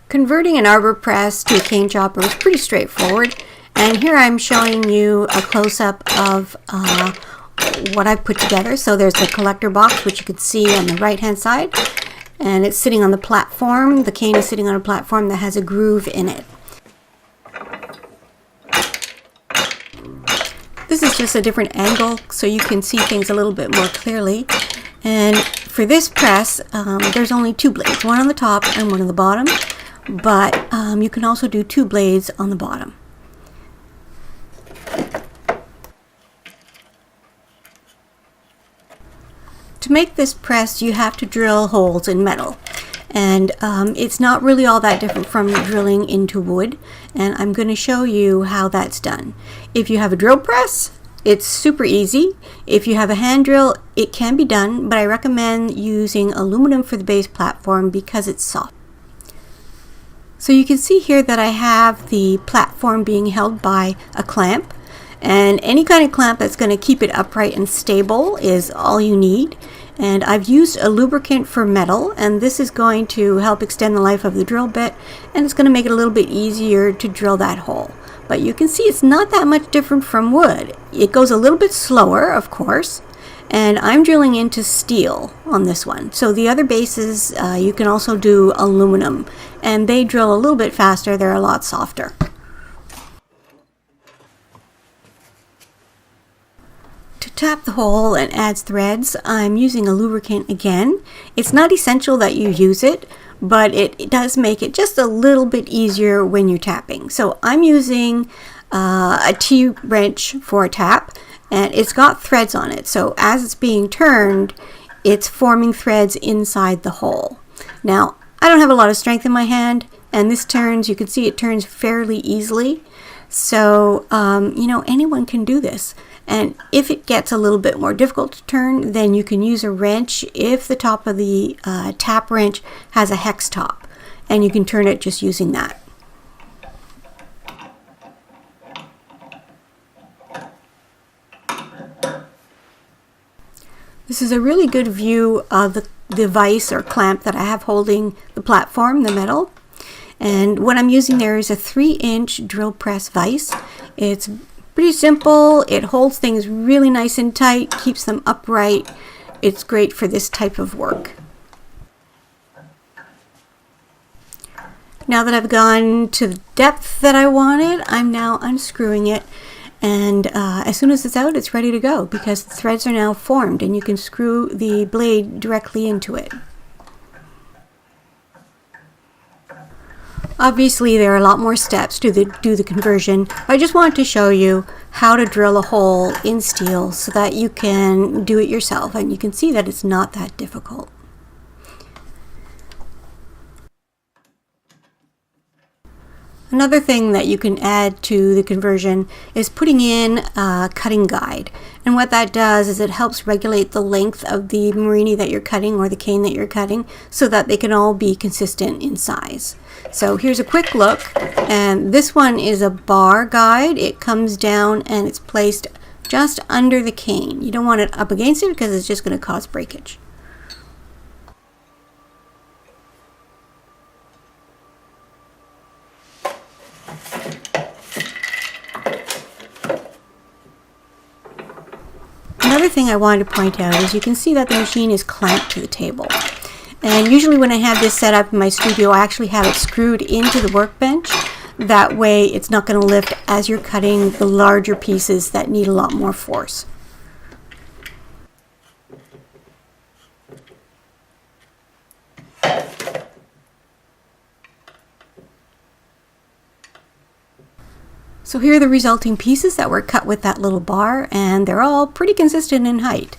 Converting an arbor press to a cane chopper is pretty straightforward, and here I'm showing you a close-up of what I've put together. So there's the collector box, which you can see on the right hand side, and it's sitting on the platform. The cane is sitting on a platform that has a groove in it. This is just a different angle so you can see things a little bit more clearly. And for this press, there's only two blades, one on the top and one on the bottom. But you can also do two blades on the bottom. To make this press, you have to drill holes in metal, and it's not really all that different from drilling into wood, and I'm going to show you how that's done. If you have a drill press, it's super easy. If you have a hand drill, it can be done, but I recommend using aluminum for the base platform because it's soft. So you can see here that I have the platform being held by a clamp, and any kind of clamp that's going to keep it upright and stable is all you need. And I've used a lubricant for metal, and this is going to help extend the life of the drill bit, and it's going to make it a little bit easier to drill that hole. But you can see it's not that much different from wood. It goes a little bit slower, of course, and I'm drilling into steel on this one. So the other bases you can also do aluminum, and they drill a little bit faster. They're a lot softer. To tap the hole and add threads, I'm using a lubricant again. It's not essential that you use it, but it does make it just a little bit easier when you're tapping. So I'm using a T-wrench for a tap, and it's got threads on it. So as it's being turned, it's forming threads inside the hole. Now, I don't have a lot of strength in my hand, and this turns, you can see it turns fairly easily. So, you know, anyone can do this. And if it gets a little bit more difficult to turn, then you can use a wrench if the top of the tap wrench has a hex top, and you can turn it just using that. This is a really good view of the vise or clamp that I have holding the platform, the metal. And what I'm using there is a 3-inch drill press vise. It's pretty simple. It holds things really nice and tight, keeps them upright. It's great for this type of work. Now that I've gone to the depth that I wanted, I'm now unscrewing it. And as soon as it's out, it's ready to go because the threads are now formed and you can screw the blade directly into it. Obviously, there are a lot more steps to do the conversion. I just wanted to show you how to drill a hole in steel so that you can do it yourself, and you can see that it's not that difficult. Another thing that you can add to the conversion is putting in a cutting guide. And what that does is it helps regulate the length of the marini that you're cutting or the cane that you're cutting so that they can all be consistent in size. So here's a quick look, and this one is a bar guide. It comes down and it's placed just under the cane. You don't want it up against it because it's just going to cause breakage. Another thing I wanted to point out is you can see that the machine is clamped to the table. And usually when I have this set up in my studio, I actually have it screwed into the workbench. That way it's not going to lift as you're cutting the larger pieces that need a lot more force. So here are the resulting pieces that were cut with that little bar, and they're all pretty consistent in height.